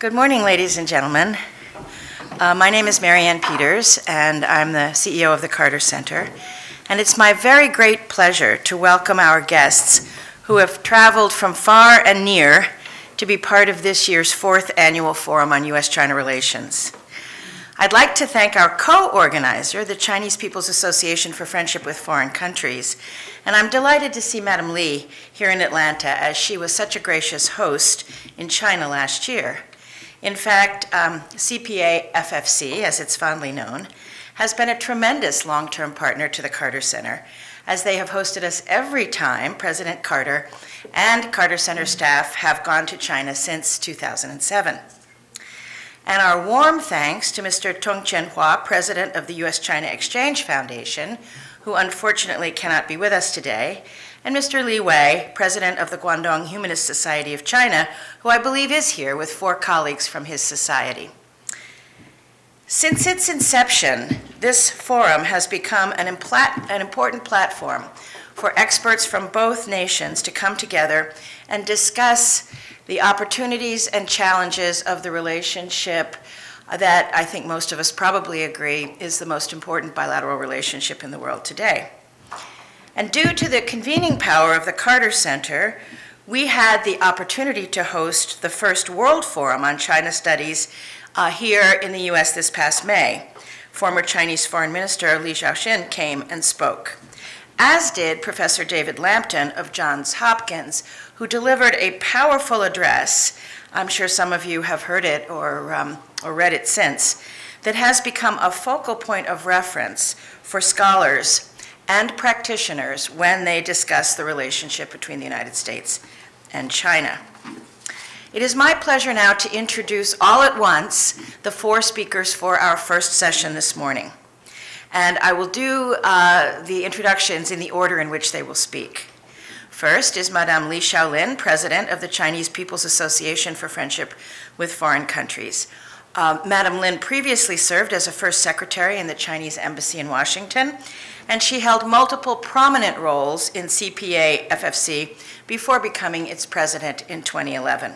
Good morning, ladies and gentlemen. My name is Mary Ann Peters, and I'm the CEO of the Carter Center. And it's my very great pleasure to welcome our guests who have traveled from far and near to be part of this year's 4th Annual Forum on U.S. China Relations. I'd like to thank our co-organizer, the Chinese People's Association for Friendship with Foreign Countries, and I'm delighted to see Madam Li here in Atlanta, as she was such a gracious host in China last year. In fact, CPA FFC, as it's fondly known, has been a tremendous long-term partner to the Carter Center, as they have hosted us every time President Carter and Carter Center staff have gone to China since 2007. And our warm thanks to Mr. Tong Chien-hua, President of the U.S. China Exchange Foundation, who unfortunately cannot be with us today, and Mr. Li Wei, President of the Guangdong Humanist Society of China, who I believe is here with 4 colleagues from his society. Since its inception, this forum has become an important platform for experts from both nations to come together and discuss the opportunities and challenges of the relationship that I think most of us probably agree is the most important bilateral relationship in the world today. And due to the convening power of the Carter Center, we had the opportunity to host the first World Forum on China Studies here in the U.S. this past May. Former Chinese Foreign Minister Li Zhaoxin came and spoke, as did Professor David Lampton of Johns Hopkins, who delivered a powerful address. I'm sure some of you have heard it or read it since, that has become a focal point of reference for scholars and practitioners when they discuss the relationship between the United States and China. It is my pleasure now to introduce all at once the 4 speakers for our first session this morning. And I will do the introductions in the order in which they will speak. First is Madame Li Xiaolin, President of the Chinese People's Association for Friendship with Foreign Countries. Madame Lin previously served as a first secretary in the Chinese Embassy in Washington, and she held multiple prominent roles in CPA FFC before becoming its president in 2011.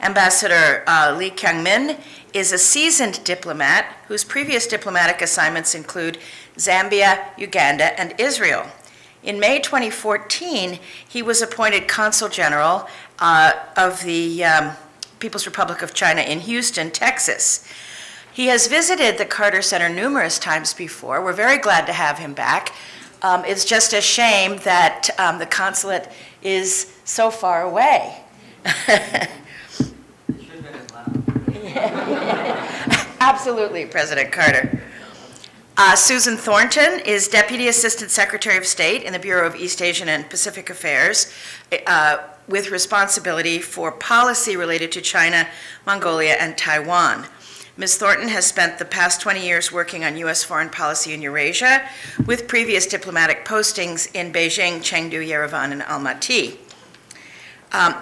Ambassador Li Qiangmin is a seasoned diplomat whose previous diplomatic assignments include Zambia, Uganda, and Israel. In May 2014, he was appointed Consul General of the People's Republic of China in Houston, Texas. He has visited the Carter Center numerous times before. We're very glad to have him back. It's just a shame that the consulate is so far away. Absolutely, President Carter. Susan Thornton is Deputy Assistant Secretary of State in the Bureau of East Asian and Pacific Affairs, with responsibility for policy related to China, Mongolia, and Taiwan. Ms. Thornton has spent the past 20 years working on U.S. foreign policy in Eurasia, with previous diplomatic postings in Beijing, Chengdu, Yerevan, and Almaty.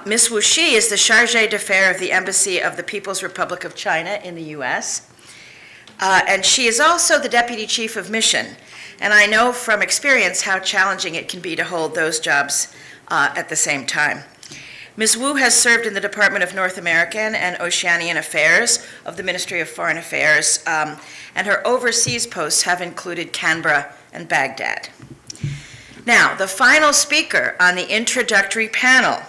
Ms. Wu Shi is the Chargé d'Affaires of the Embassy of the People's Republic of China in the U.S., and she is also the Deputy Chief of Mission. And I know from experience how challenging it can be to hold those jobs at the same time. Ms. Wu has served in the Department of North American and Oceanian Affairs of the Ministry of Foreign Affairs, and her overseas posts have included Canberra and Baghdad. Now, the final speaker on the introductory panel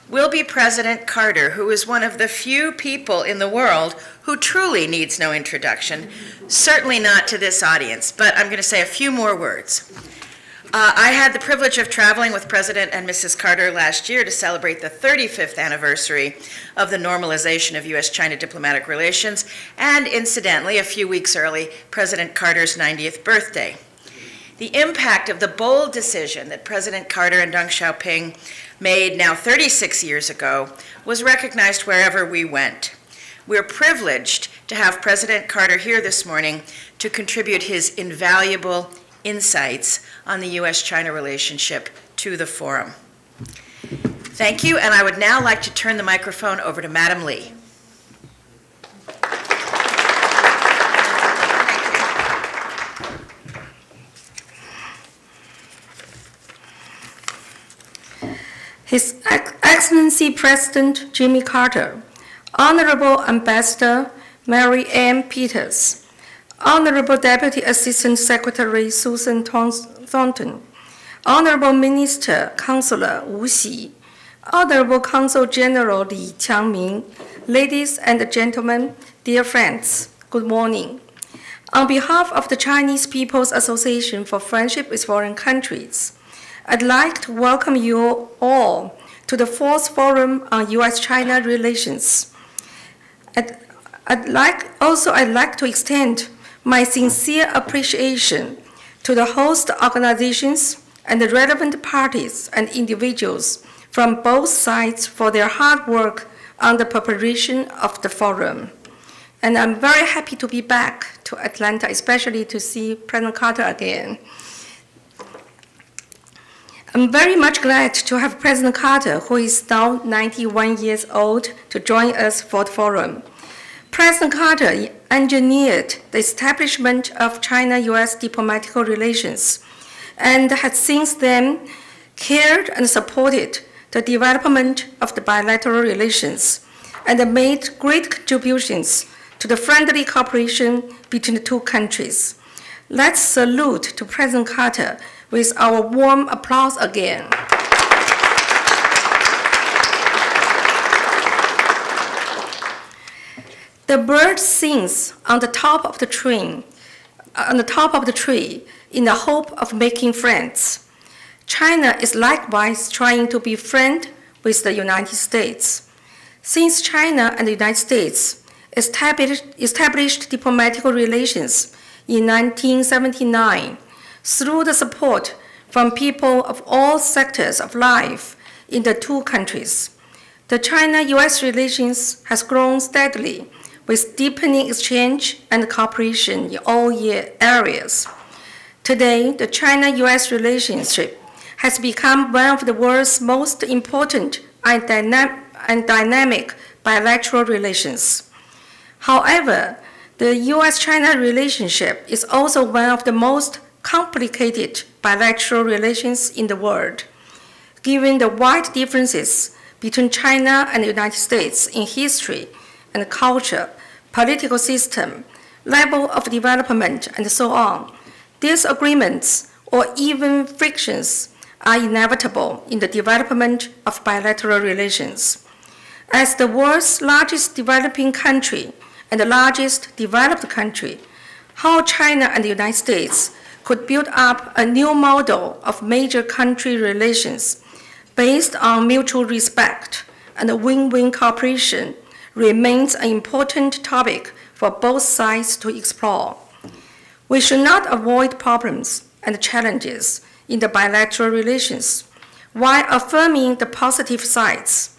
will be President Carter, who is one of the few people in the world who truly needs no introduction, certainly not to this audience, but I'm going to say a few more words. I had the privilege of traveling with President and Mrs. Carter last year to celebrate the 35th anniversary of the normalization of U.S. China diplomatic relations, and incidentally, a few weeks early, President Carter's 90th birthday. The impact of the bold decision that President Carter and Deng Xiaoping made now 36 years ago was recognized wherever we went. We're privileged to have President Carter here this morning to contribute his invaluable insights on the U.S. China relationship to the forum. Thank you, and I would now like to turn the microphone over to Madam Li. His Excellency President Jimmy Carter, Honorable Ambassador Mary Ann Peters, Honorable Deputy Assistant Secretary Susan Thornton, Honorable Minister Councilor Wu Xi, Honorable Consul General Li Qiangming, ladies and gentlemen, dear friends, good morning. On behalf of the Chinese People's Association for Friendship with Foreign Countries, I'd like to welcome you all to the 4th Forum on U.S. China Relations. I'd like to extend my sincere appreciation to the host organizations and the relevant parties and individuals from both sides for their hard work on the preparation of the forum. And I'm very happy to be back to Atlanta, especially to see President Carter again. I'm very much glad to have President Carter, who is now 91 years old, to join us for the forum. President Carter engineered the establishment of China-U.S. diplomatic relations and has since then cared and supported the development of the bilateral relations and made great contributions to the friendly cooperation between the two countries. Let's salute to President Carter with our warm applause again. The bird sings on the top of the tree, in the hope of making friends. China is likewise trying to be friend with the United States. Since China and the United States established diplomatic relations in 1979, through the support from people of all sectors of life in the two countries, the China-U.S. relations has grown steadily with deepening exchange and cooperation in all areas. Today, the China-U.S. relationship has become one of the world's most important and dynamic bilateral relations. However, the U.S.-China relationship is also one of the most complicated bilateral relations in the world, given the wide differences between China and the United States in history and culture, political system, level of development, and so on. Disagreements or even frictions are inevitable in the development of bilateral relations. As the world's largest developing country and the largest developed country, how China and the United States could build up a new model of major country relations based on mutual respect and win-win cooperation remains an important topic for both sides to explore. We should not avoid problems and challenges in the bilateral relations while affirming the positive sides.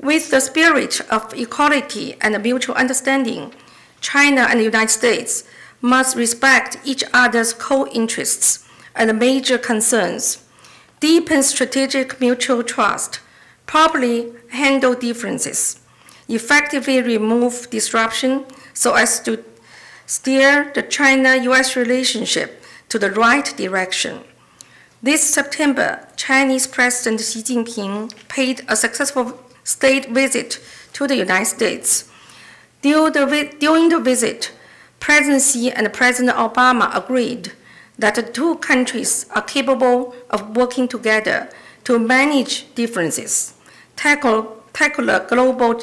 With the spirit of equality and mutual understanding, China and the United States must respect each other's co-interests and major concerns, deepen strategic mutual trust, properly handle differences, effectively remove disruption so as to steer the China-U.S. relationship to the right direction. This September, Chinese President Xi Jinping paid a successful state visit to the United States. During the visit, President Xi and President Obama agreed that the two countries are capable of working together to manage differences, tackle global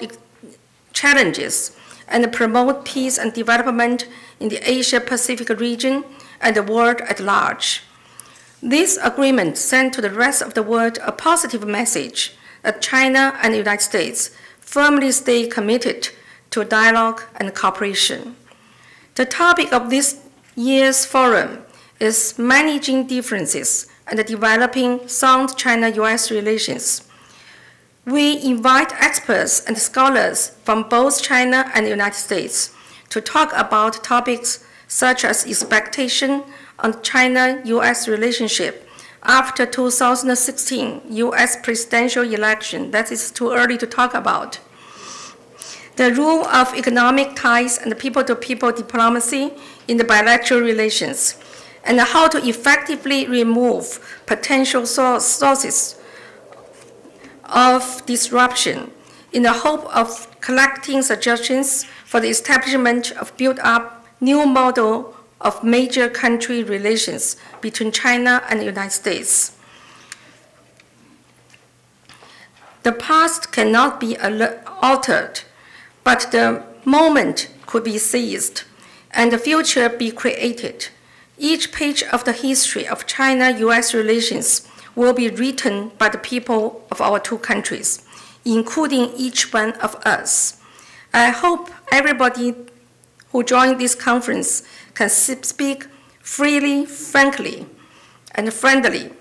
challenges, and promote peace and development in the Asia-Pacific region and the world at large. This agreement sent to the rest of the world a positive message that China and the United States firmly stay committed to dialogue and cooperation. The topic of this year's forum is managing differences and developing sound China-U.S. relations. We invite experts and scholars from both China and the United States to talk about topics such as expectation on China-U.S. relationship after 2016 U.S. presidential election. That is too early to talk about. The role of economic ties and people-to-people diplomacy in the bilateral relations, and how to effectively remove potential sources of disruption in the hope of collecting suggestions for the establishment of built-up new model of major country relations between China and the United States. The past cannot be altered, but the moment could be seized and the future be created. Each page of the history of China-U.S. relations will be written by the people of our two countries, including each one of us. I hope everybody who joined this conference can speak freely, frankly, and friendly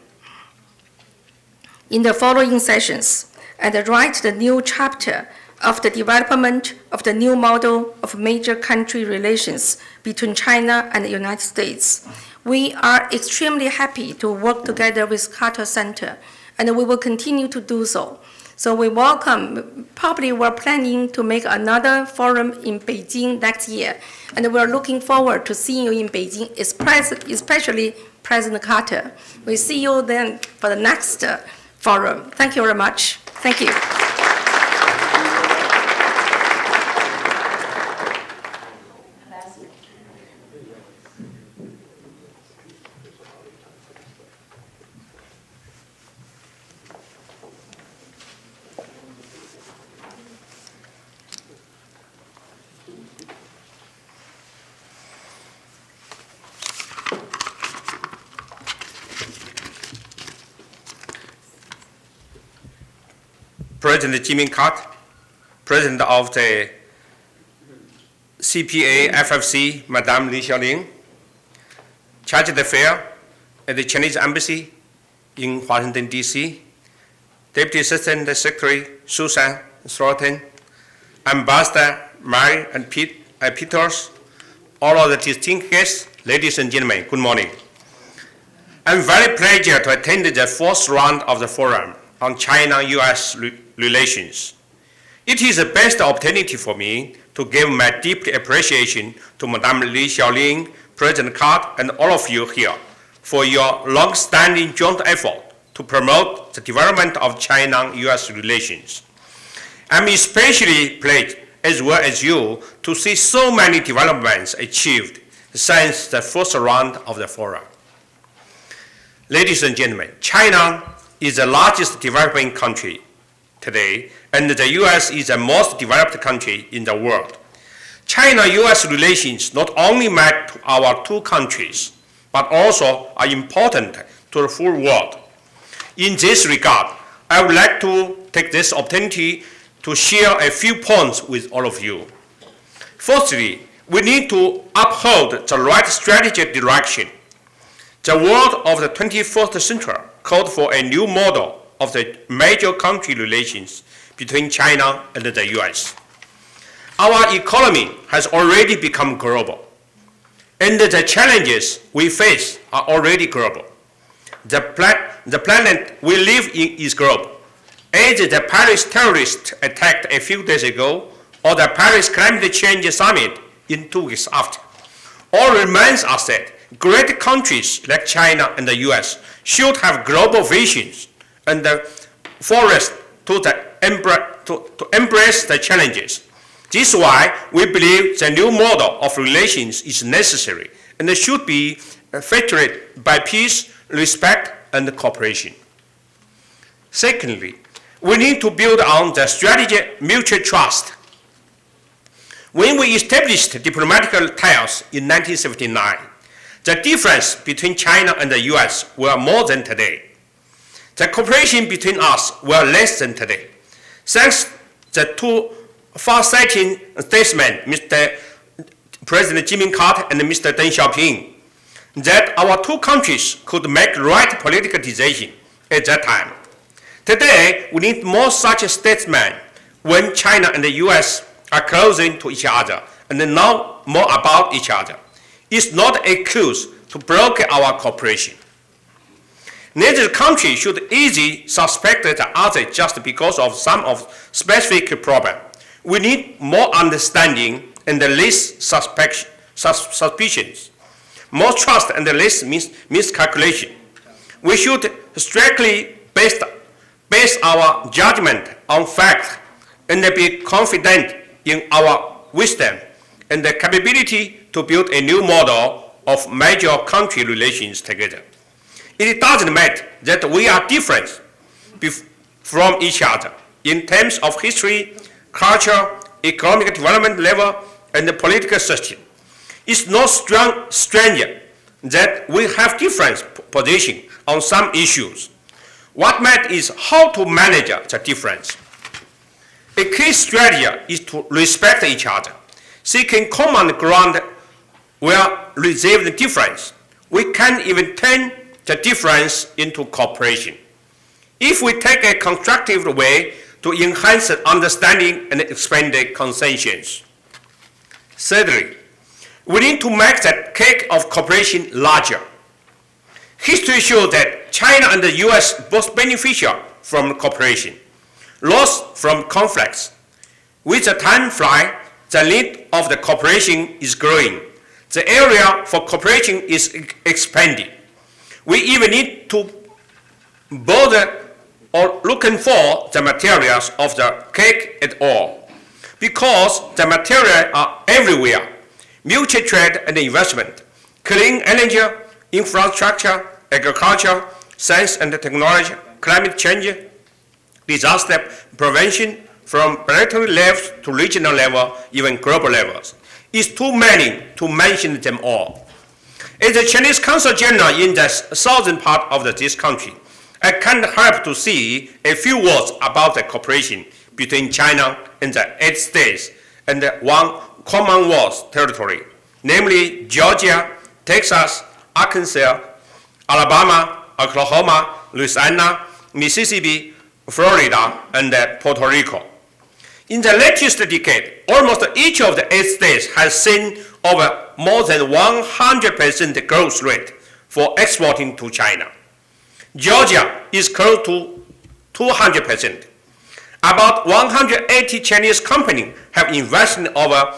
in the following sessions and write the new chapter of the development of the new model of major country relations between China and the United States. We are extremely happy to work together with Carter Center, and we will continue to do so. So we welcome, probably we're planning to make another forum in Beijing next year, and we're looking forward to seeing you in Beijing, especially President Carter. We see you then for the next forum. Thank you very much. Thank you. President Jimmy Carter, President of the CPA FFC, Madame Li Xiaolin, Chargé d'Affaires at the Chinese Embassy in Washington, D.C., Deputy Assistant Secretary Susan Thornton, Ambassador Mary and Peters, all of the distinguished guests, ladies and gentlemen, good morning. I'm very pleased to attend the fourth round of the forum on China-U.S. relations. It is the best opportunity for me to give my deep appreciation to Madame Li Xiaolin, President Carter, and all of you here for your long-standing joint effort to promote the development of China-U.S. relations. I'm especially pleased, as well as you, to see so many developments achieved since the first round of the forum. Ladies and gentlemen, China is the largest developing country today, and the U.S. is the most developed country in the world. China-U.S. relations not only matter to our two countries, but also are important to the full world. In this regard, I would like to take this opportunity to share a few points with all of you. Firstly, we need to uphold the right strategic direction. The world of the 21st century called for a new model of the major country relations between China and the U.S. Our economy has already become global, and the challenges we face are already global. The planet we live in is global. As the Paris terrorist attack a few days ago, or the Paris Climate Change Summit in 2 weeks after, all reminds us that great countries like China and the U.S. should have global visions and the forest to embrace the challenges. This is why we believe the new model of relations is necessary and should be featured by peace, respect, and cooperation. Secondly, we need to build on the strategic mutual trust. When we established diplomatic ties in 1979, the difference between China and the U.S. were more than today. The cooperation between us were less than today. Thanks to two far-sighted statesmen, Mr. President Jimmy Carter and Mr. Deng Xiaoping, that our two countries could make right political decisions at that time. Today, we need more such statesmen when China and the U.S. are closer to each other and know more about each other. It's not an excuse to block our cooperation. Neither country should easily suspect the other just because of some specific problem. We need more understanding and less suspicions, more trust and less miscalculation. We should strictly base our judgment on facts and be confident in our wisdom and the capability to build a new model of major country relations together. It doesn't matter that we are different from each other in terms of history, culture, economic development level, and the political system. It's no stranger that we have different positions on some issues. What matters is how to manage the difference. A key strategy is to respect each other, seeking common ground where there is difference. We can even turn the difference into cooperation. If we take a constructive way to enhance understanding and expand the consensus. Thirdly, we need to make the cake of cooperation larger. History shows that China and the U.S. both beneficial from cooperation, loss from conflicts. With the time fly, the need of the cooperation is growing. The area for cooperation is expanding. We even need to bother or looking for the materials of the cake at all, because the materials are everywhere. Mutual trade and investment, clean energy, infrastructure, agriculture, science and technology, climate change, disaster prevention, from planetary level to regional level, even global levels. It's too many to mention them all. As the Chinese Consul General in the southern part of this country, I can't help to see a few words about the cooperation between China and the United States and one Commonwealth territory, namely Georgia, Texas, Arkansas, Alabama, Oklahoma, Louisiana, Mississippi, Florida, and Puerto Rico. In the latest decade, almost each of the 8 states has seen over more than 100% growth rate for exporting to China. Georgia is close to 200%. About 180 Chinese companies have invested over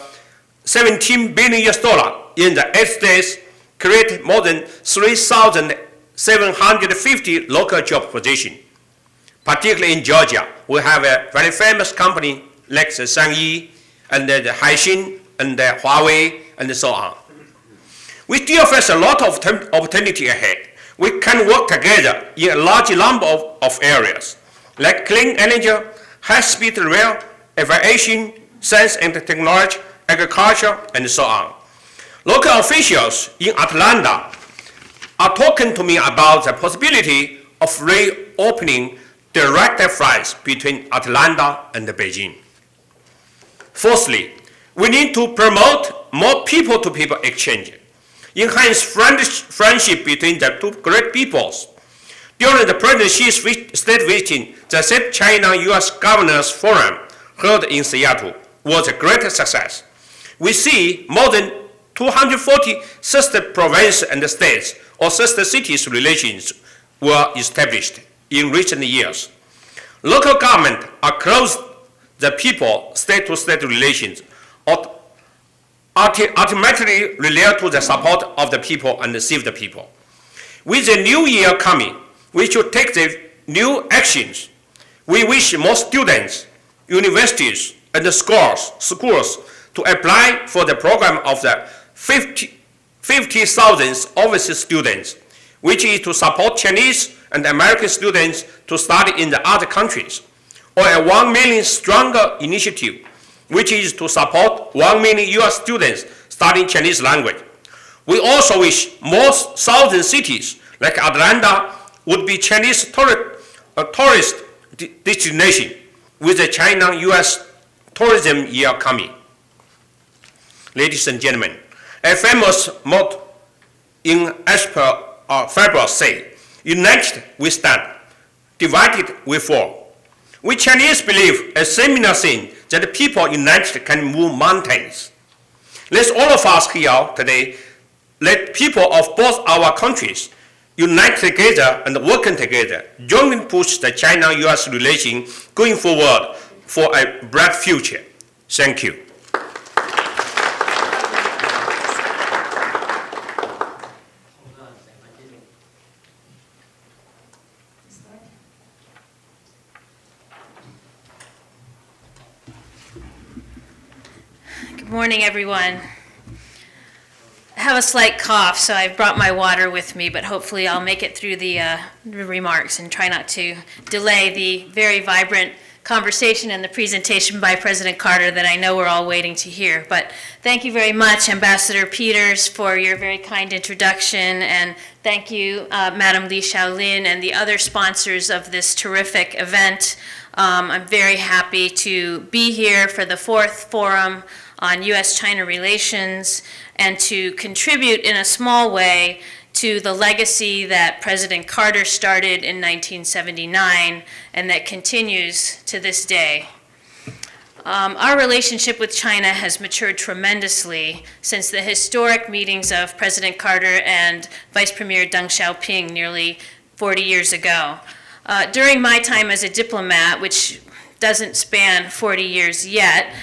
$17 billion in the 8 states, created more than 3,750 local job positions. Particularly in Georgia, we have a very famous company like the Shangyi and the Haixin and the Huawei and so on. We still face a lot of opportunity ahead. We can work together in a large number of areas, like clean energy, high-speed rail, aviation, science and technology, agriculture, and so on. Local officials in Atlanta are talking to me about the possibility of reopening direct flights between Atlanta and Beijing. Fourthly, we need to promote more people-to-people exchange, enhance friendship between the two great peoples. During the President Xi's state visit, the State China-U.S. Governors Forum held in Seattle was a great success. We see more than 240 sister provinces and states or sister cities relations were established in recent years. Local government are close the people state-to-state relations ultimately relate to the support of the people and serve the people. With the new year coming, we should take the new actions. We wish more students, universities, and schools to apply for the program of the 50,000 overseas students, which is to support Chinese and American students to study in the other countries, or a 1 million stronger initiative, which is to support 1 million U.S. students studying Chinese language. We also wish more southern cities like Atlanta would be Chinese tourist destination with the China-U.S. tourism year coming. Ladies and gentlemen, a famous motto in Faber say, united we stand, divided we fall. We Chinese believe a similar thing, that people united can move mountains. Let's all of us here today, let people of both our countries unite together and working together, jointly push the China-U.S. relation going forward for a bright future. Thank you. Good morning, everyone. I have a slight cough, so I've brought my water with me, but hopefully I'll make it through the remarks and try not to delay the very vibrant conversation and the presentation by President Carter that I know we're all waiting to hear. But thank you very much, Ambassador Peters, for your very kind introduction, and thank you, Madam Li Xiaolin, and the other sponsors of this terrific event. I'm very happy to be here for the 4th Forum on U.S. China Relations and to contribute in a small way to the legacy that President Carter started in 1979 and that continues to this day. Our relationship with China has matured tremendously since the historic meetings of President Carter and Vice Premier Deng Xiaoping nearly 40 years ago. During my time as a diplomat, which doesn't span 40 years yet,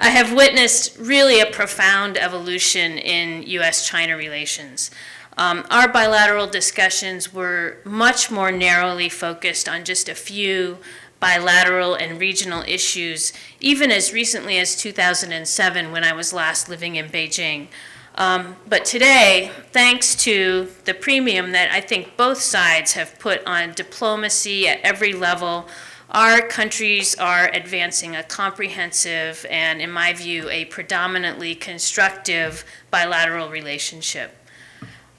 I have witnessed really a profound evolution in U.S. China relations. Our bilateral discussions were much more narrowly focused on just a few bilateral and regional issues, even as recently as 2007 when I was last living in Beijing. But today, thanks to the premium that I think both sides have put on diplomacy at every level, our countries are advancing a comprehensive and, in my view, a predominantly constructive bilateral relationship.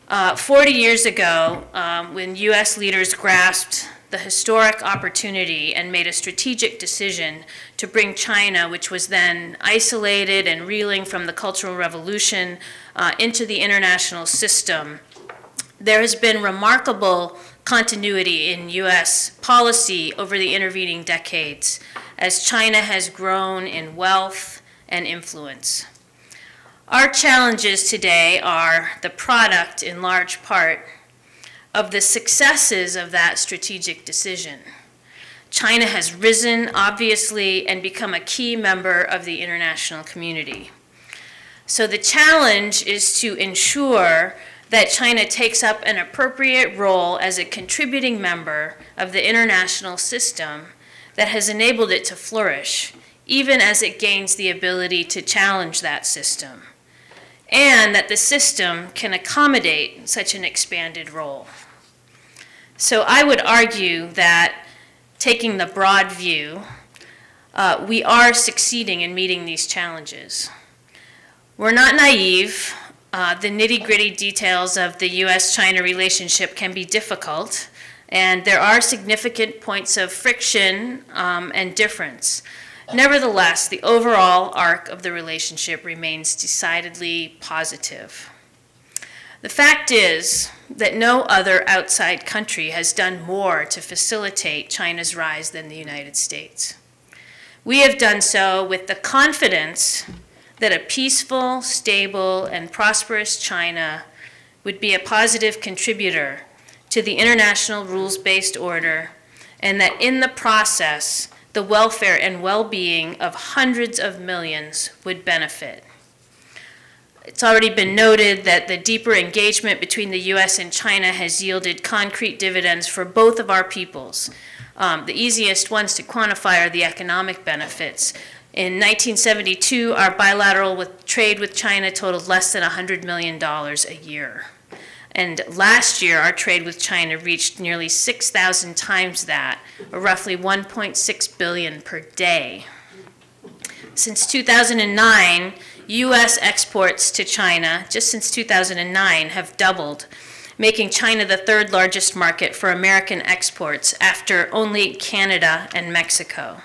40 years ago, when U.S. leaders grasped the historic opportunity and made a strategic decision to bring China, which was then isolated and reeling from the Cultural Revolution, into the international system, there has been remarkable continuity in U.S. policy over the intervening decades as China has grown in wealth and influence. Our challenges today are the product, in large part, of the successes of that strategic decision. China has risen, obviously, and become a key member of the international community. So the challenge is to ensure that China takes up an appropriate role as a contributing member of the international system that has enabled it to flourish, even as it gains the ability to challenge that system, and that the system can accommodate such an expanded role. So I would argue that, taking the broad view, we are succeeding in meeting these challenges. We're not naive. The nitty-gritty details of the U.S.-China relationship can be difficult, and there are significant points of friction and difference. Nevertheless, the overall arc of the relationship remains decidedly positive. The fact is that no other outside country has done more to facilitate China's rise than the United States. We have done so with the confidence that a peaceful, stable, and prosperous China would be a positive contributor to the international rules-based order, and that in the process, the welfare and well-being of hundreds of millions would benefit. It's already been noted that the deeper engagement between the U.S. and China has yielded concrete dividends for both of our peoples. The easiest ones to quantify are the economic benefits. In 1972, our bilateral trade with China totaled less than $100 million a year. And last year, our trade with China reached nearly 6,000 times that, or roughly $1.6 billion per day. Since 2009, U.S. exports to China, just since 2009, have doubled, making China the third largest market for American exports after only Canada and Mexico.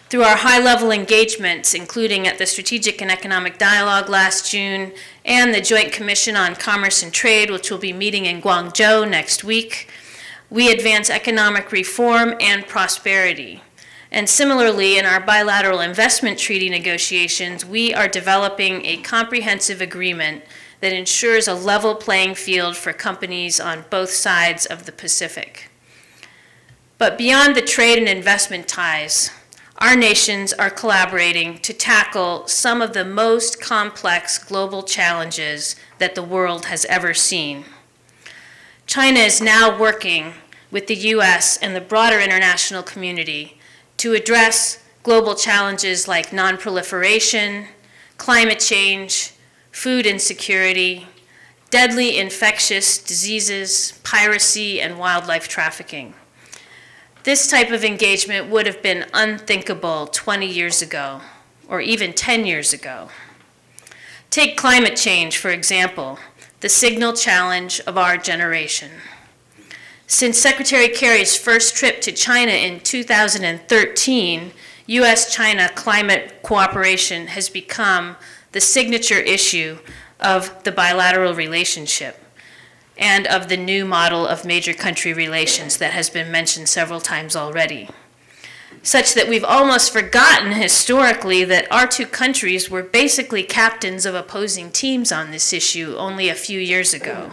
Through our high-level engagements, including at the Strategic and Economic Dialogue last June and the Joint Commission on Commerce and Trade, which will be meeting in Guangzhou next week, we advance economic reform and prosperity. And similarly, in our bilateral investment treaty negotiations, we are developing a comprehensive agreement that ensures a level playing field for companies on both sides of the Pacific. But beyond the trade and investment ties, our nations are collaborating to tackle some of the most complex global challenges that the world has ever seen. China is now working with the U.S. and the broader international community to address global challenges like non-proliferation, climate change, food insecurity, deadly infectious diseases, piracy, and wildlife trafficking. This type of engagement would have been unthinkable 20 years ago, or even 10 years ago. Take climate change, for example, the signal challenge of our generation. Since Secretary Kerry's first trip to China in 2013, U.S. China climate cooperation has become the signature issue of the bilateral relationship and of the new model of major country relations that has been mentioned several times already, such that we've almost forgotten historically that our two countries were basically captains of opposing teams on this issue only a few years ago.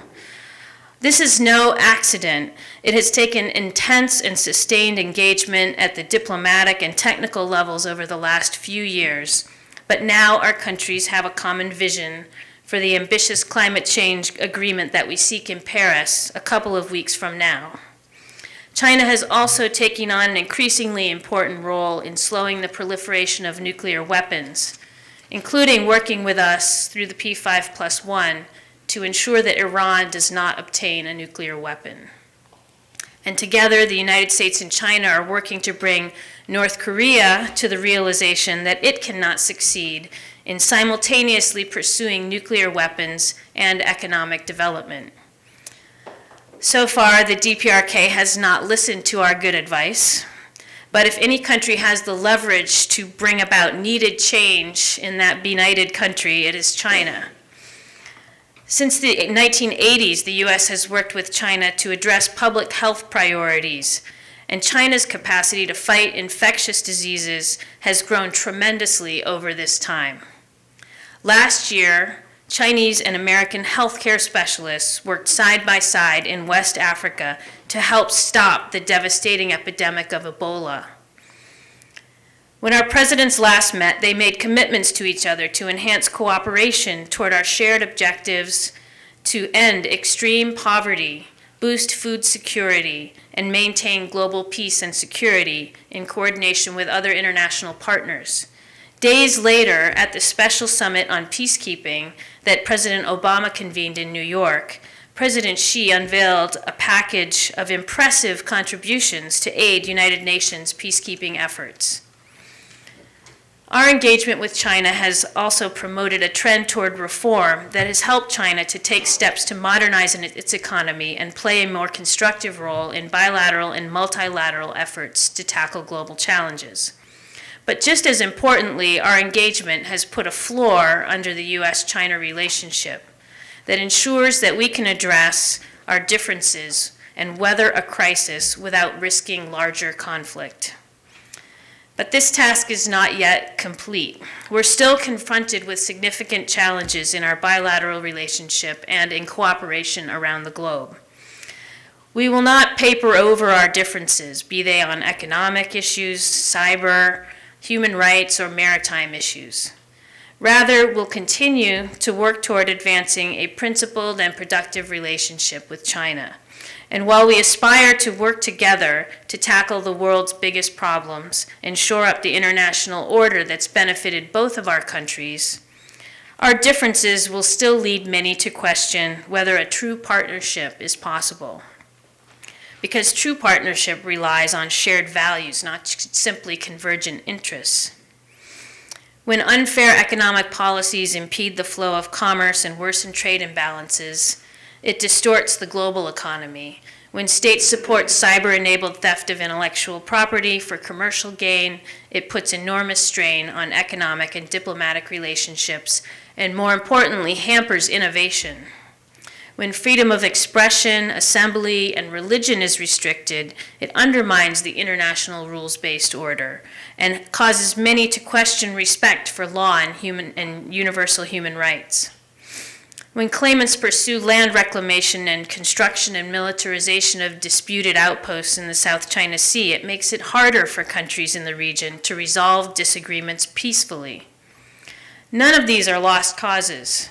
This is no accident. It has taken intense and sustained engagement at the diplomatic and technical levels over the last few years, but now our countries have a common vision for the ambitious climate change agreement that we seek in Paris a couple of weeks from now. China has also taken on an increasingly important role in slowing the proliferation of nuclear weapons, including working with us through the P5+1 to ensure that Iran does not obtain a nuclear weapon. And together, the United States and China are working to bring North Korea to the realization that it cannot succeed in simultaneously pursuing nuclear weapons and economic development. So far, the DPRK has not listened to our good advice, but if any country has the leverage to bring about needed change in that benighted country, it is China. Since the 1980s, the U.S. has worked with China to address public health priorities, and China's capacity to fight infectious diseases has grown tremendously over this time. Last year, Chinese and American healthcare specialists worked side by side in West Africa to help stop the devastating epidemic of Ebola. When our presidents last met, they made commitments to each other to enhance cooperation toward our shared objectives to end extreme poverty, boost food security, and maintain global peace and security in coordination with other international partners. Days later, at the special summit on peacekeeping that President Obama convened in New York, President Xi unveiled a package of impressive contributions to aid United Nations peacekeeping efforts. Our engagement with China has also promoted a trend toward reform that has helped China to take steps to modernize its economy and play a more constructive role in bilateral and multilateral efforts to tackle global challenges. But just as importantly, our engagement has put a floor under the U.S. China relationship that ensures that we can address our differences and weather a crisis without risking larger conflict. But this task is not yet complete. We're still confronted with significant challenges in our bilateral relationship and in cooperation around the globe. We will not paper over our differences, be they on economic issues, cyber, human rights, or maritime issues. Rather, we'll continue to work toward advancing a principled and productive relationship with China. And while we aspire to work together to tackle the world's biggest problems and shore up the international order that's benefited both of our countries, our differences will still lead many to question whether a true partnership is possible. Because true partnership relies on shared values, not simply convergent interests. When unfair economic policies impede the flow of commerce and worsen trade imbalances, it distorts the global economy. When states support cyber-enabled theft of intellectual property for commercial gain, it puts enormous strain on economic and diplomatic relationships, and more importantly, hampers innovation. When freedom of expression, assembly, and religion is restricted, it undermines the international rules-based order and causes many to question respect for law and universal human rights. When claimants pursue land reclamation and construction and militarization of disputed outposts in the South China Sea, it makes it harder for countries in the region to resolve disagreements peacefully. None of these are lost causes.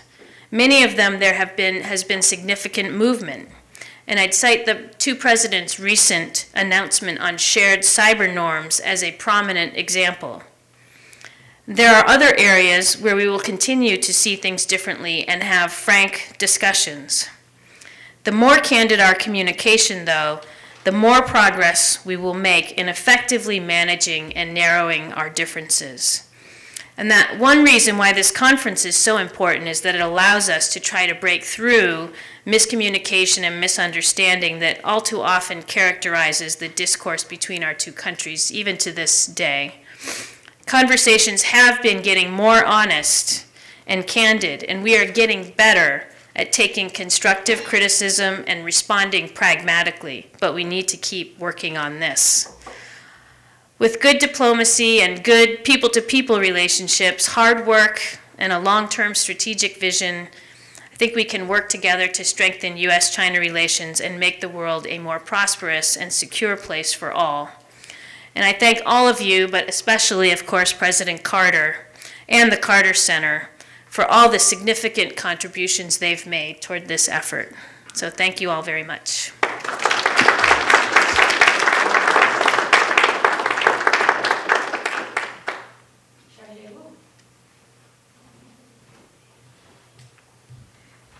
Many of them has been significant movement. And I'd cite the two presidents' recent announcement on shared cyber norms as a prominent example. There are other areas where we will continue to see things differently and have frank discussions. The more candid our communication, though, the more progress we will make in effectively managing and narrowing our differences. And that one reason why this conference is so important is that it allows us to try to break through miscommunication and misunderstanding that all too often characterizes the discourse between our two countries, even to this day. Conversations have been getting more honest and candid, and we are getting better at taking constructive criticism and responding pragmatically, but we need to keep working on this. With good diplomacy and good people-to-people relationships, hard work, and a long-term strategic vision, I think we can work together to strengthen U.S. China relations and make the world a more prosperous and secure place for all. And I thank all of you, but especially, of course, President Carter and the Carter Center for all the significant contributions they've made toward this effort. So thank you all very much.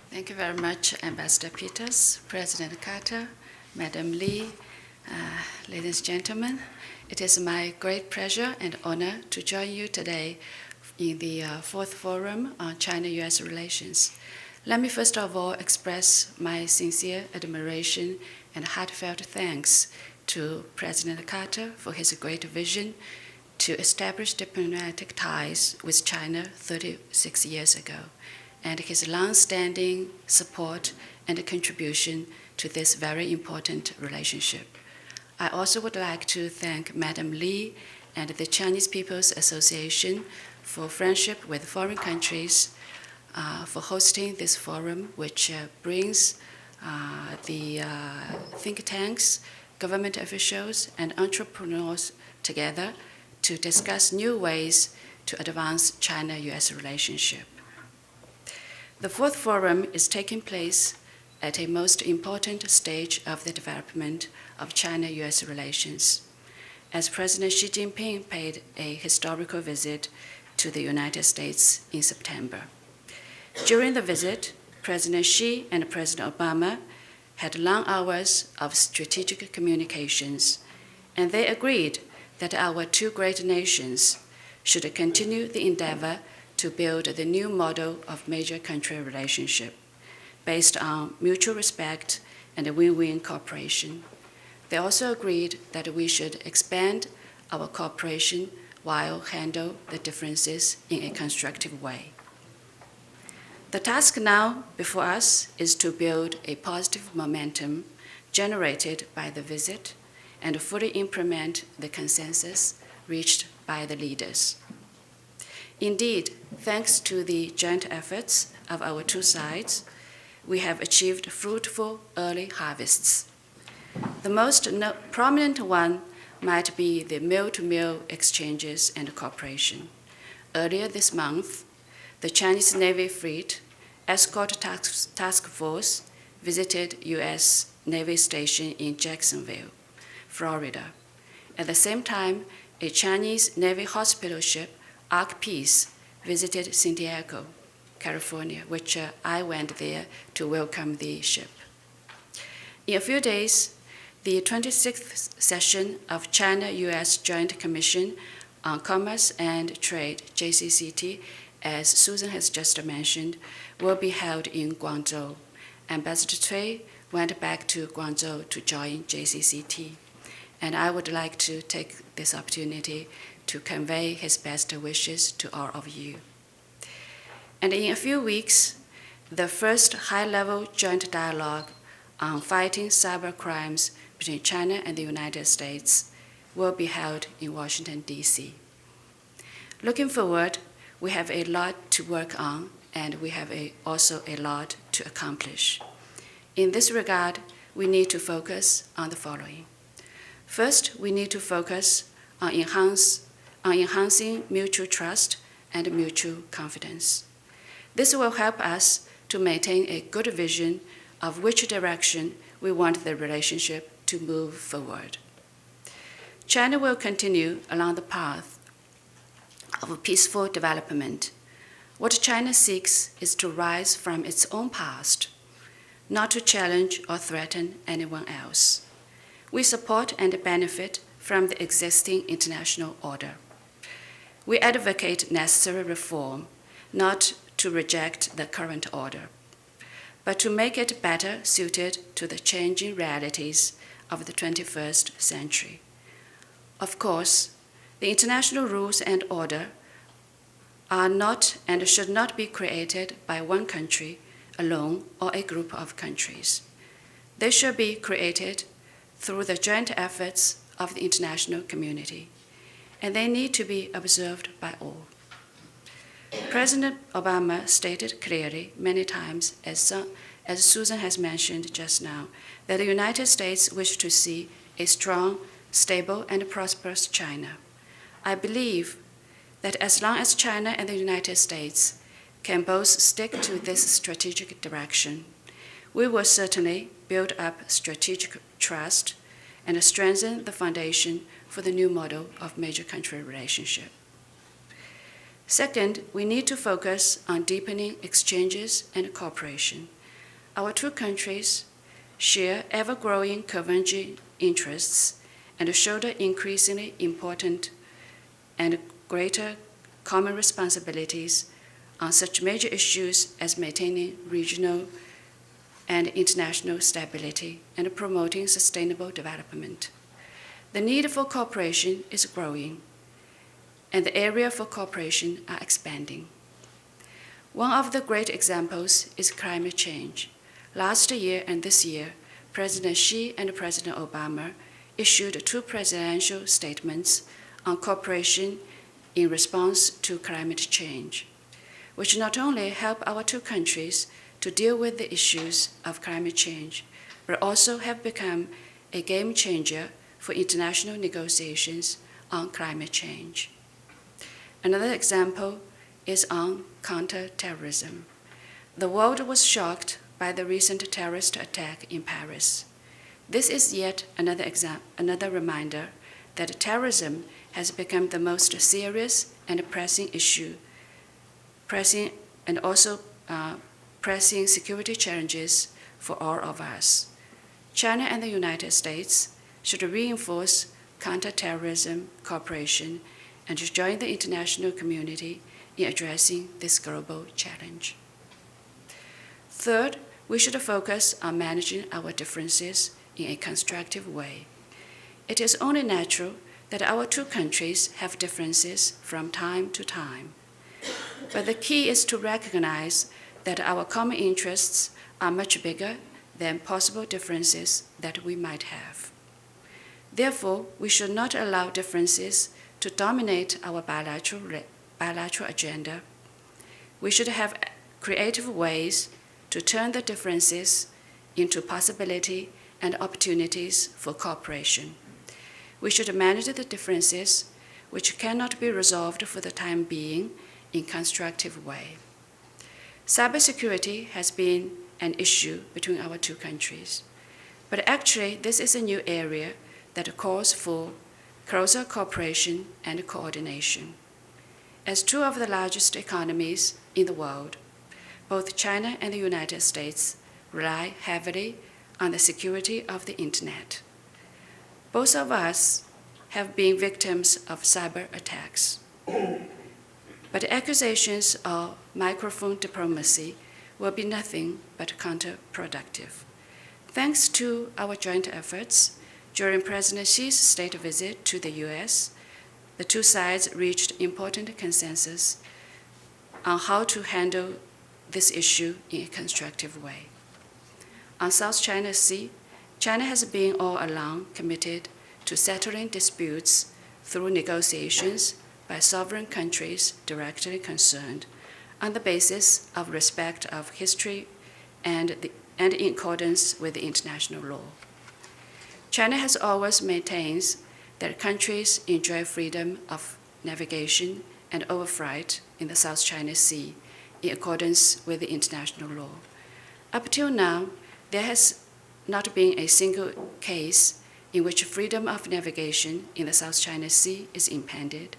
Thank you very much, Ambassador Peters, President Carter, Madam Lee, ladies and gentlemen. It is my great pleasure and honor to join you today in the fourth forum on China-U.S. relations. Let me first of all express my sincere admiration and heartfelt thanks to President Carter for his great vision to establish diplomatic ties with China 36 years ago, and his long-standing support and contribution to this very important relationship. I also would like to thank Madam Lee and the Chinese People's Association for friendship with foreign countries for hosting this forum, which brings the think tanks, government officials, and entrepreneurs together to discuss new ways to advance China-U.S. relationship. The fourth forum is taking place at a most important stage of the development of China-U.S. relations, as President Xi Jinping paid a historical visit to the United States in September. During the visit, President Xi and President Obama had long hours of strategic communications, and they agreed that our two great nations should continue the endeavor to build the new model of major country relationship based on mutual respect and win-win cooperation. They also agreed that we should expand our cooperation while handle the differences in a constructive way. The task now before us is to build a positive momentum generated by the visit and fully implement the consensus reached by the leaders. Indeed, thanks to the joint efforts of our two sides, we have achieved fruitful early harvests. The most prominent one might be the mill-to-mill exchanges and cooperation. Earlier this month, the Chinese Navy Fleet Escort Task Force visited U.S. Navy Station in Jacksonville, Florida. At the same time, a Chinese Navy hospital ship, Ark Peace, visited San Diego, California, which I went there to welcome the ship. In a few days, the 26th session of China-U.S. Joint Commission on Commerce and Trade, JCCT, as Susan has just mentioned, will be held in Guangzhou. Ambassador Cui went back to Guangzhou to join JCCT, and I would like to take this opportunity to convey his best wishes to all of you. And in a few weeks, the first high-level joint dialogue on fighting cyber crimes between China and the United States will be held in Washington, D.C. Looking forward, we have a lot to work on, and we have also a lot to accomplish. In this regard, we need to focus on the following. First, we need to focus on enhancing mutual trust and mutual confidence. This will help us to maintain a good vision of which direction we want the relationship to move forward. China will continue along the path of peaceful development. What China seeks is to rise from its own past, not to challenge or threaten anyone else. We support and benefit from the existing international order. We advocate necessary reform, not to reject the current order, but to make it better suited to the changing realities of the 21st century. Of course, the international rules and order are not and should not be created by one country alone or a group of countries. They should be created through the joint efforts of the international community, and they need to be observed by all. President Obama stated clearly many times, as Susan has mentioned just now, that the United States wish to see a strong, stable, and prosperous China. I believe that as long as China and the United States can both stick to this strategic direction, we will certainly build up strategic trust and strengthen the foundation for the new model of major country relationship. Second, we need to focus on deepening exchanges and cooperation. Our two countries share ever-growing converging interests and shoulder increasingly important and greater common responsibilities on such major issues as maintaining regional and international stability and promoting sustainable development. The need for cooperation is growing, and the area for cooperation are expanding. One of the great examples is climate change. Last year and this year, President Xi and President Obama issued two presidential statements on cooperation in response to climate change, which not only help our two countries to deal with the issues of climate change, but also have become a game changer for international negotiations on climate change. Another example is on counterterrorism. The world was shocked by the recent terrorist attack in Paris. This is yet another reminder that terrorism has become the most serious and pressing issue, pressing security challenges for all of us. China and the United States should reinforce counterterrorism cooperation and to join the international community in addressing this global challenge. Third, we should focus on managing our differences in a constructive way. It is only natural that our two countries have differences from time to time. But the key is to recognize that our common interests are much bigger than possible differences that we might have. Therefore, we should not allow differences to dominate our bilateral agenda. We should have creative ways to turn the differences into possibility and opportunities for cooperation. We should manage the differences which cannot be resolved for the time being in a constructive way. Cybersecurity has been an issue between our two countries, but actually this is a new area that calls for closer cooperation and coordination. As two of the largest economies in the world, both China and the United States rely heavily on the security of the Internet. Both of us have been victims of cyber attacks. But accusations of microphone diplomacy will be nothing but counterproductive. Thanks to our joint efforts, during President Xi's state visit to the U.S., the two sides reached important consensus on how to handle this issue in a constructive way. On South China Sea, China has been all along committed to settling disputes through negotiations by sovereign countries directly concerned on the basis of respect of history and in accordance with the international law. China has always maintained that countries enjoy freedom of navigation and overflight in the South China Sea in accordance with the international law. Up till now, there has not been a single case in which freedom of navigation in the South China Sea is impeded.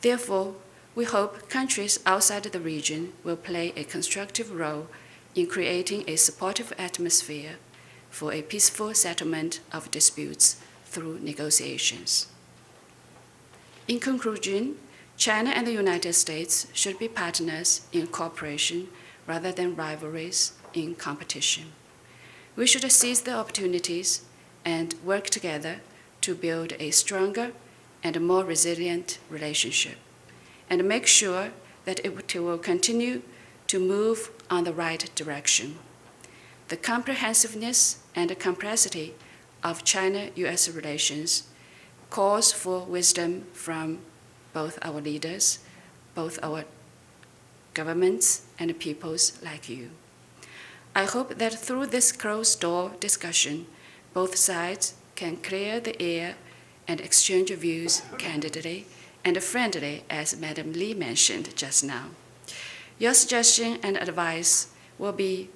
Therefore, we hope countries outside the region will play a constructive role in creating a supportive atmosphere for a peaceful settlement of disputes through negotiations. In conclusion, China and the United States should be partners in cooperation rather than rivalries in competition. We should seize the opportunities and work together to build a stronger and more resilient relationship, and make sure that it will continue to move on the right direction. The comprehensiveness and complexity of China-U.S. relations calls for wisdom from both our leaders, both our governments and peoples like you. I hope that through this closed-door discussion, both sides can clear the air and exchange views candidly and friendly, as Madam Lee mentioned just now. Your suggestion and advice will be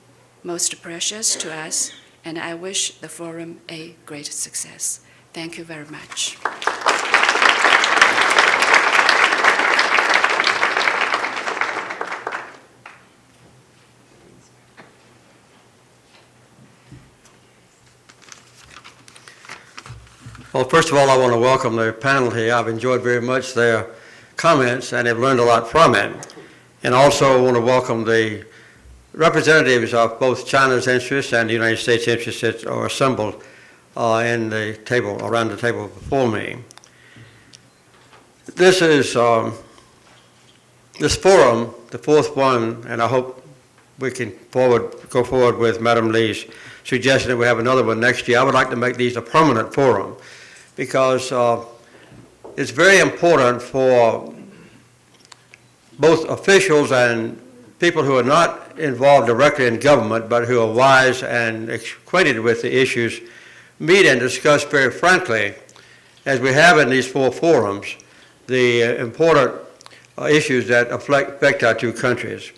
most precious to us, and I wish the forum a great success. Thank you very much. Well, first of all, I want to welcome the panel here. I've enjoyed very much their comments and have learned a lot from it. And also want to welcome the representatives of both China's interests and the United States interests that are assembled around the table before me. This is this forum, the fourth one, and I hope we can go forward with Madam Lee's suggestion that we have another one next year. I would like to make these a permanent forum, because it's very important for both officials and people who are not involved directly in government but who are wise and acquainted with the issues meet and discuss very frankly, as we have in these four forums, the important issues that affect our two countries.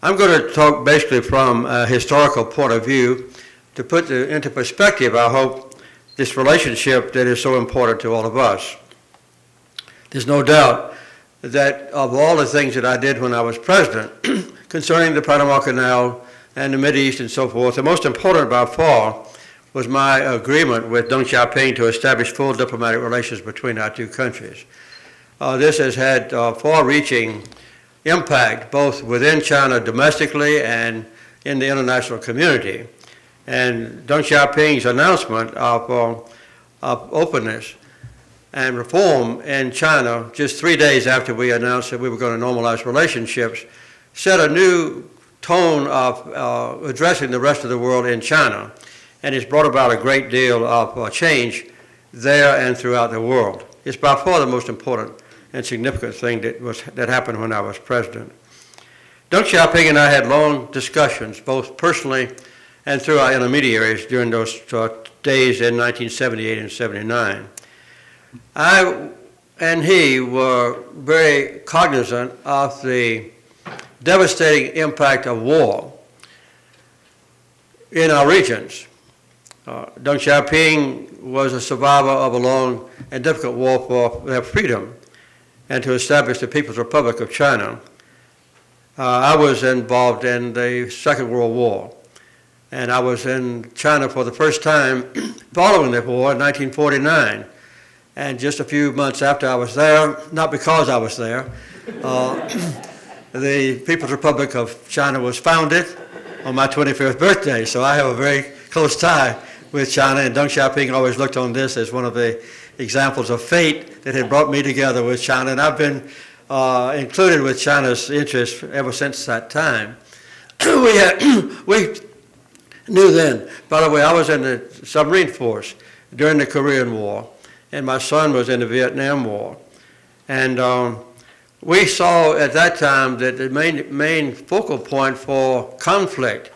I'm going to talk basically from a historical point of view to put into perspective, I hope, this relationship that is so important to all of us. There's no doubt that of all the things that I did when I was president concerning the Panama Canal and the Mideast and so forth, the most important by far was my agreement with Deng Xiaoping to establish full diplomatic relations between our two countries. This has had far-reaching impact both within China domestically and in the international community. And Deng Xiaoping's announcement of openness and reform in China just 3 days after we announced that we were going to normalize relationships set a new tone of addressing the rest of the world in China, and it's brought about a great deal of change there and throughout the world. It's by far the most important and significant thing that happened when I was president. Deng Xiaoping and I had long discussions, both personally and through our intermediaries during those days in 1978 and 79. I and he were very cognizant of the devastating impact of war in our regions. Deng Xiaoping was a survivor of a long and difficult war for their freedom and to establish the People's Republic of China. I was involved in the Second World War, and I was in China for the first time following the war in 1949. And just a few months after I was there, not because I was there, the People's Republic of China was founded on my 25th birthday. So I have a very close tie with China, and Deng Xiaoping always looked on this as one of the examples of fate that had brought me together with China. And I've been included with China's interests ever since that time. We knew then, by the way, I was in the submarine force during the Korean War, and my son was in the Vietnam War. And we saw at that time that the main focal point for conflict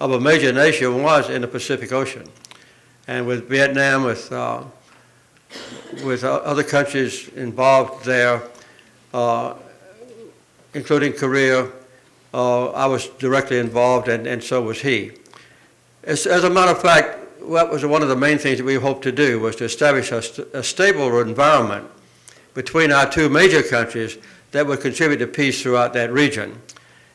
of a major nation was in the Pacific Ocean. And with Vietnam, with other countries involved there, including Korea, I was directly involved, and so was he. As a matter of fact, that was one of the main things that we hoped to do, was to establish a stable environment between our two major countries that would contribute to peace throughout that region.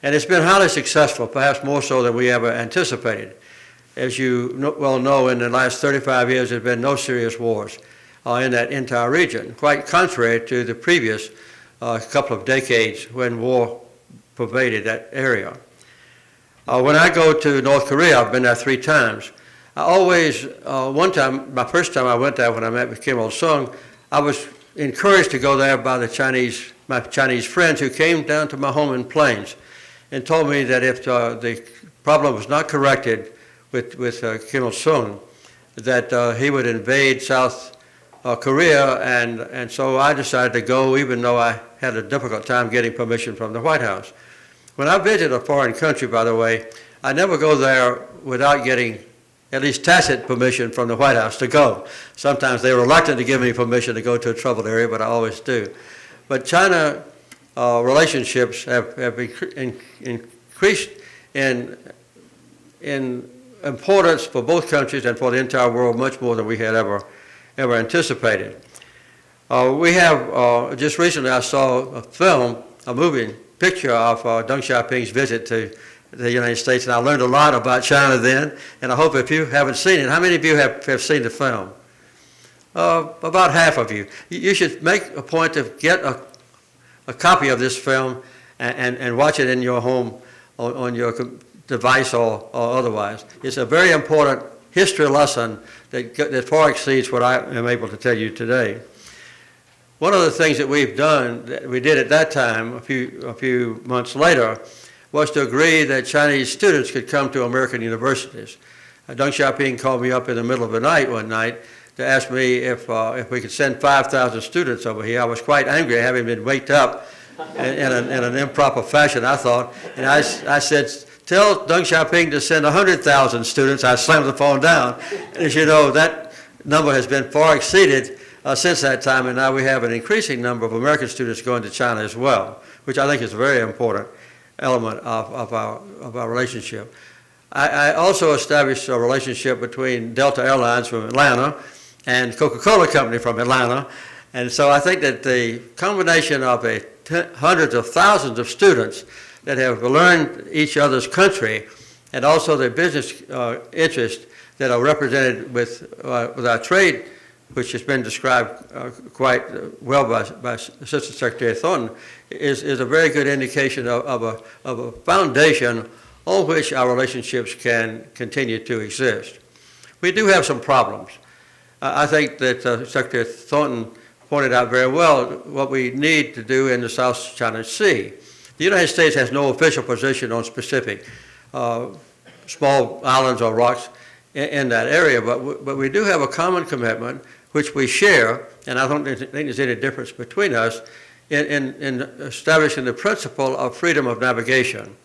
And it's been highly successful, perhaps more so than we ever anticipated. As you well know, in the last 35 years, there have been no serious wars in that entire region, quite contrary to the previous couple of decades when war pervaded that area. When I go to North Korea, I've been there 3 times. I always, one time, my first time I went there when I met with Kim Il-sung, I was encouraged to go there by my Chinese friends who came down to my home in Plains and told me that if the problem was not corrected with Kim Il-sung, that he would invade South Korea, and so I decided to go, even though I had a difficult time getting permission from the White House. When I visit a foreign country, by the way, I never go there without getting at least tacit permission from the White House to go. Sometimes they're reluctant to give me permission to go to a troubled area, but I always do. But China relationships have increased in importance for both countries and for the entire world much more than we had ever anticipated. We have, just recently I saw a moving picture of Deng Xiaoping's visit to the United States, and I learned a lot about China then, and I hope if you haven't seen it, how many of you have seen the film? About half of you. You should make a point to get a copy of this film and watch it in your home on your device or otherwise. It's a very important history lesson that far exceeds what I am able to tell you today. One of the things that we've done, that we did at that time, a few months later, was to agree that Chinese students could come to American universities. Deng Xiaoping called me up in the middle of the night one night to ask me if we could send 5,000 students over here. I was quite angry, having been waked up in an improper fashion, I thought. And I said, tell Deng Xiaoping to send 100,000 students. I slammed the phone down. And as you know, that number has been far exceeded since that time, and now we have an increasing number of American students going to China as well, which I think is a very important element of our relationship. I also established a relationship between Delta Airlines from Atlanta and Coca-Cola Company from Atlanta, and so I think that the combination of hundreds of thousands of students that have learned each other's country and also the business interests that are represented with our trade, which has been described quite well by Assistant Secretary Thornton, is a very good indication of a foundation on which our relationships can continue to exist. We do have some problems. I think that Secretary Thornton pointed out very well what we need to do in the South China Sea. The United States has no official position on specific small islands or rocks in that area, but we do have a common commitment which we share, and I don't think there's any difference between us in establishing the principle of freedom of navigation.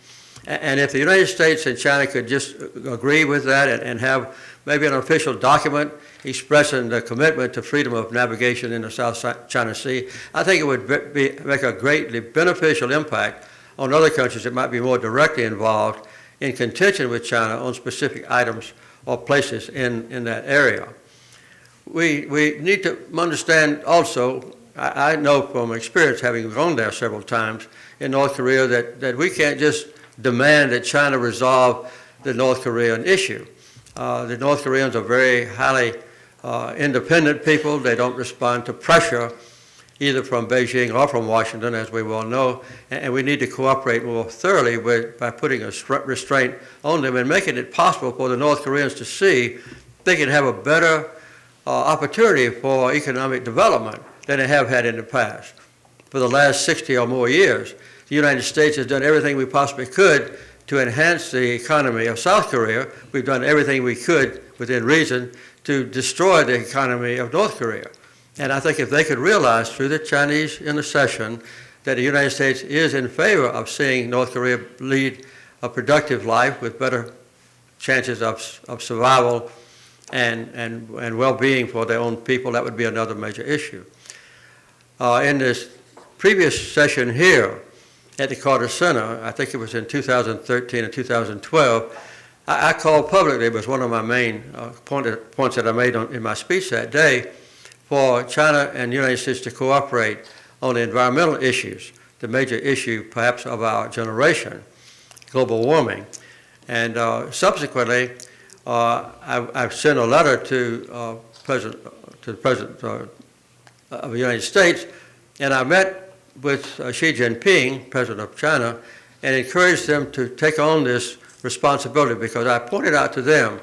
And if the United States and China could just agree with that and have maybe an official document expressing the commitment to freedom of navigation in the South China Sea, I think it would make a greatly beneficial impact on other countries that might be more directly involved in contention with China on specific items or places in that area. We need to understand also, I know from experience, having gone there several times in North Korea, that we can't just demand that China resolve the North Korean issue. The North Koreans are very highly independent people. They don't respond to pressure either from Beijing or from Washington, as we well know, and we need to cooperate more thoroughly by putting a restraint on them and making it possible for the North Koreans to see they can have a better opportunity for economic development than they have had in the past. For the last 60 or more years, the United States has done everything we possibly could to enhance the economy of South Korea. We've done everything we could, within reason, to destroy the economy of North Korea. And I think if they could realize through the Chinese intercession that the United States is in favor of seeing North Korea lead a productive life with better chances of survival and well-being for their own people, that would be another major issue. In this previous session here at the Carter Center, I think it was in 2013 and 2012, I called publicly, it was one of my main points that I made in my speech that day, for China and the United States to cooperate on the environmental issues, the major issue perhaps of our generation, global warming. And subsequently, I've sent a letter to the President of the United States, and I met with Xi Jinping, President of China, and encouraged them to take on this responsibility, because I pointed out to them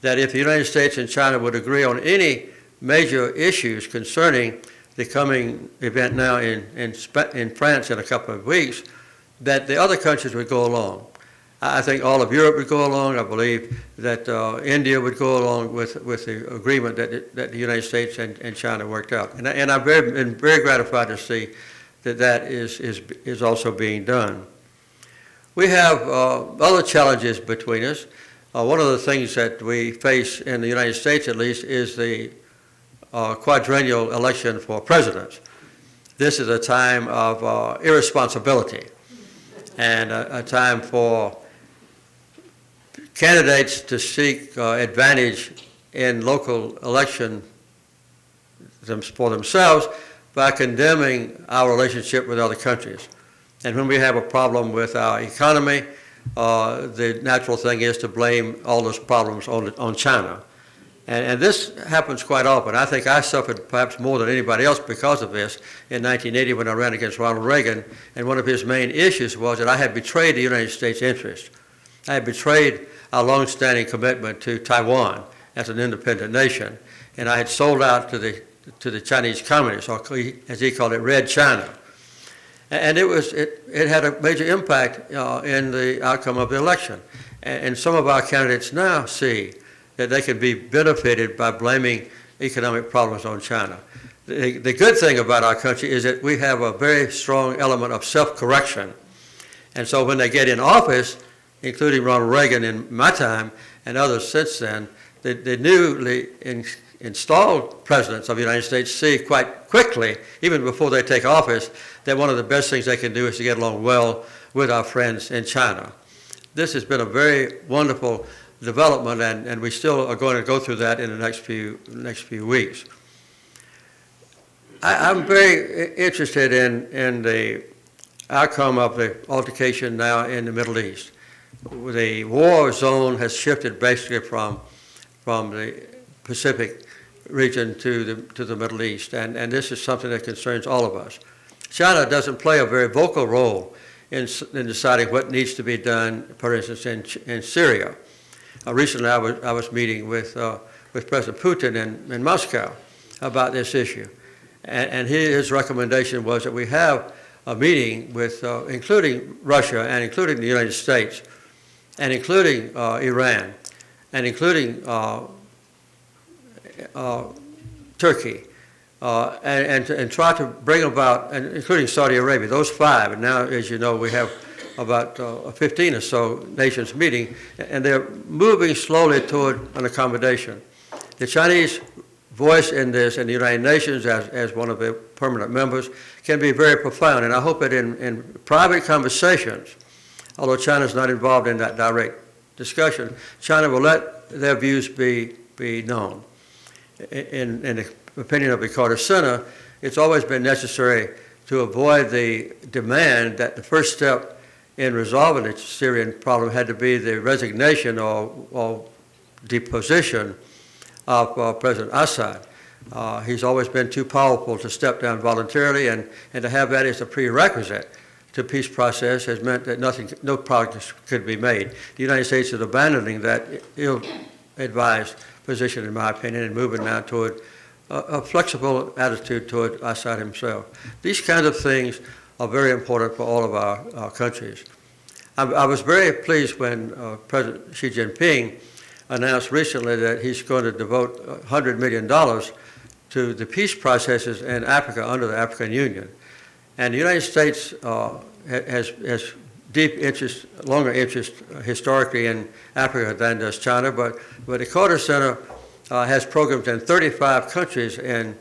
that if the United States and China would agree on any major issues concerning the coming event now in France in a couple of weeks, that the other countries would go along. I think all of Europe would go along. I believe that India would go along with the agreement that the United States and China worked out. And I've been very gratified to see that is also being done. We have other challenges between us. One of the things that we face in the United States, at least, is the quadrennial election for presidents. This is a time of irresponsibility and a time for candidates to seek advantage in local election for themselves by condemning our relationship with other countries. And when we have a problem with our economy, the natural thing is to blame all those problems on China. And this happens quite often. I think I suffered perhaps more than anybody else because of this in 1980 when I ran against Ronald Reagan, and one of his main issues was that I had betrayed the United States interest. I had betrayed our long-standing commitment to Taiwan as an independent nation, and I had sold out to the Chinese communists, or as he called it, Red China. And it had a major impact in the outcome of the election. And some of our candidates now see that they can be benefited by blaming economic problems on China. The good thing about our country is that we have a very strong element of self-correction. And so when they get in office, including Ronald Reagan in my time and others since then, the newly installed presidents of the United States see quite quickly, even before they take office, that one of the best things they can do is to get along well with our friends in China. This has been a very wonderful development, and we still are going to go through that in the next few weeks. I'm very interested in the outcome of the altercation now in the Middle East. The war zone has shifted basically from the Pacific region to the Middle East, and this is something that concerns all of us. China doesn't play a very vocal role in deciding what needs to be done, for instance, in Syria. Recently, I was meeting with President Putin in Moscow about this issue, and his recommendation was that we have a meeting with, including Russia and including the United States, and including Iran, and including Turkey, and try to bring about, and including Saudi Arabia, those five. And now, as you know, we have about 15 or so nations meeting, and they're moving slowly toward an accommodation. The Chinese voice in this, in the United Nations, as one of the permanent members, can be very profound. And I hope that in private conversations, although China is not involved in that direct discussion, China will let their views be known. In the opinion of the Carter Center, it's always been necessary to avoid the demand that the first step in resolving the Syrian problem had to be the resignation or deposition of President Assad. He's always been too powerful to step down voluntarily, and to have that as a prerequisite to peace process has meant that no progress could be made. The United States is abandoning that ill-advised position, in my opinion, and moving now toward a flexible attitude toward Assad himself. These kinds of things are very important for all of our countries. I was very pleased when President Xi Jinping announced recently that he's going to devote $100 million to the peace processes in Africa under the African Union. And the United States has deep interest, longer interest historically in Africa than does China, but the Carter Center has programs in 35 countries in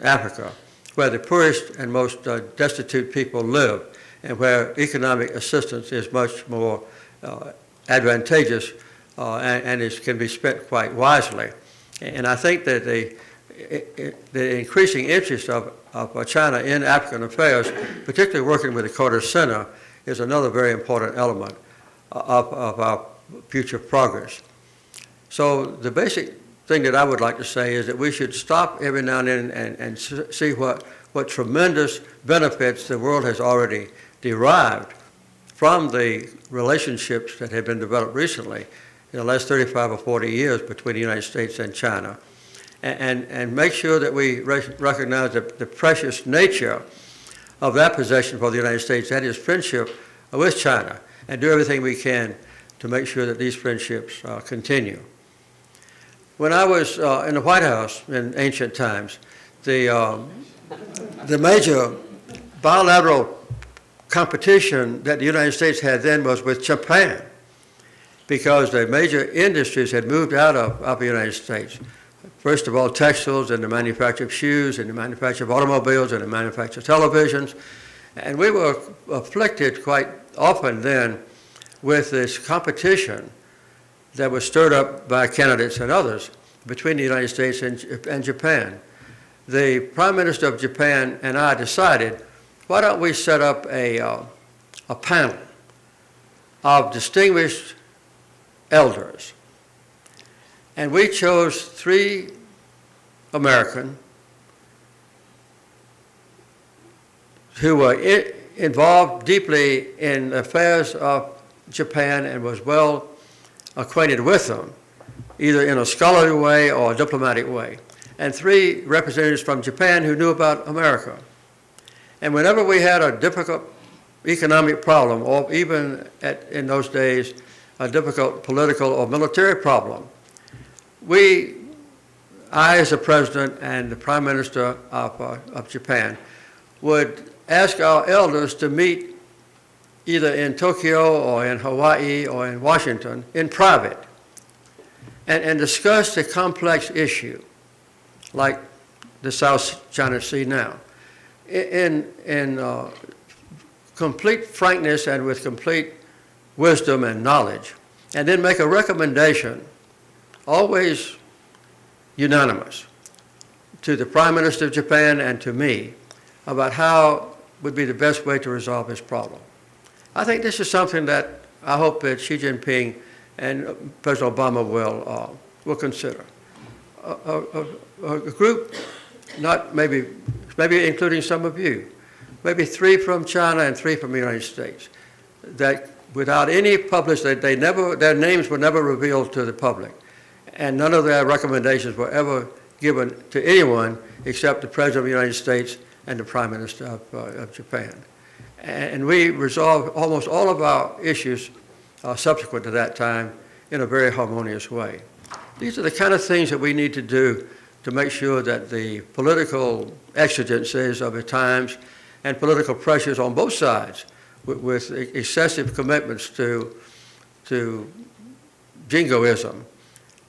Africa where the poorest and most destitute people live, and where economic assistance is much more advantageous and can be spent quite wisely. And I think that the increasing interest of China in African affairs, particularly working with the Carter Center, is another very important element of our future progress. So the basic thing that I would like to say is that we should stop every now and then and see what tremendous benefits the world has already derived from the relationships that have been developed recently in the last 35 or 40 years between the United States and China, and make sure that we recognize the precious nature of that possession for the United States, that is friendship with China, and do everything we can to make sure that these friendships continue. When I was in the White House in ancient times, the major bilateral competition that the United States had then was with Japan, because the major industries had moved out of the United States. First of all, textiles and the manufacture of shoes and the manufacture of automobiles and the manufacture of televisions. And we were afflicted quite often then with this competition that was stirred up by candidates and others between the United States and Japan. The Prime Minister of Japan and I decided, why don't we set up a panel of distinguished elders? And we chose 3 American who were involved deeply in affairs of Japan and was well acquainted with them, either in a scholarly way or a diplomatic way, and 3 representatives from Japan who knew about America. And whenever we had a difficult economic problem, or even in those days, a difficult political or military problem, I as the President and the Prime Minister of Japan would ask our elders to meet either in Tokyo or in Hawaii or in Washington in private and discuss the complex issue, like the South China Sea now, in complete frankness and with complete wisdom and knowledge, and then make a recommendation, always unanimous, to the Prime Minister of Japan and to me about how would be the best way to resolve this problem. I think this is something that I hope that Xi Jinping and President Obama will consider. A group, not maybe including some of you, maybe 3 from China and 3 from the United States, that without any publicity, their names were never revealed to the public, and none of their recommendations were ever given to anyone except the President of the United States and the Prime Minister of Japan. And we resolved almost all of our issues subsequent to that time in a very harmonious way. These are the kind of things that we need to do to make sure that the political exigencies of the times and political pressures on both sides with excessive commitments to jingoism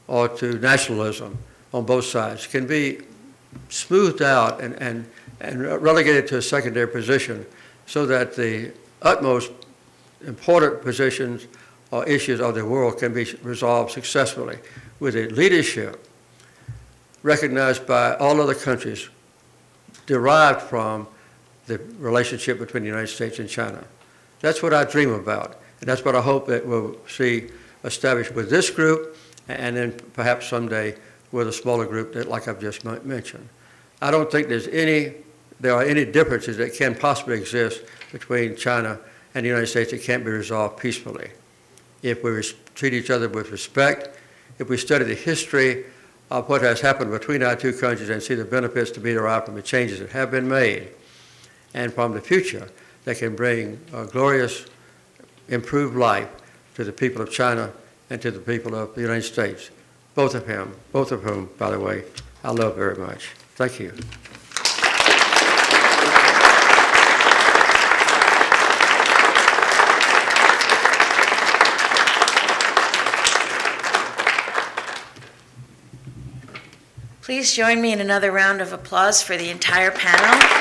or to nationalism on both sides can be smoothed out and relegated to a secondary position, so that the utmost important positions or issues of the world can be resolved successfully with a leadership recognized by all other countries derived from the relationship between the United States and China. That's what I dream about, and that's what I hope that we'll see established with this group, and then perhaps someday with a smaller group that, like I've just mentioned. I don't think there are any differences that can possibly exist between China and the United States that can't be resolved peacefully. If we treat each other with respect, if we study the history of what has happened between our 2 countries and see the benefits to be derived from the changes that have been made, and from the future that can bring a glorious, improved life to the people of China and to the people of the United States, both of whom, by the way, I love very much. Thank you. Please join me in another round of applause for the entire panel.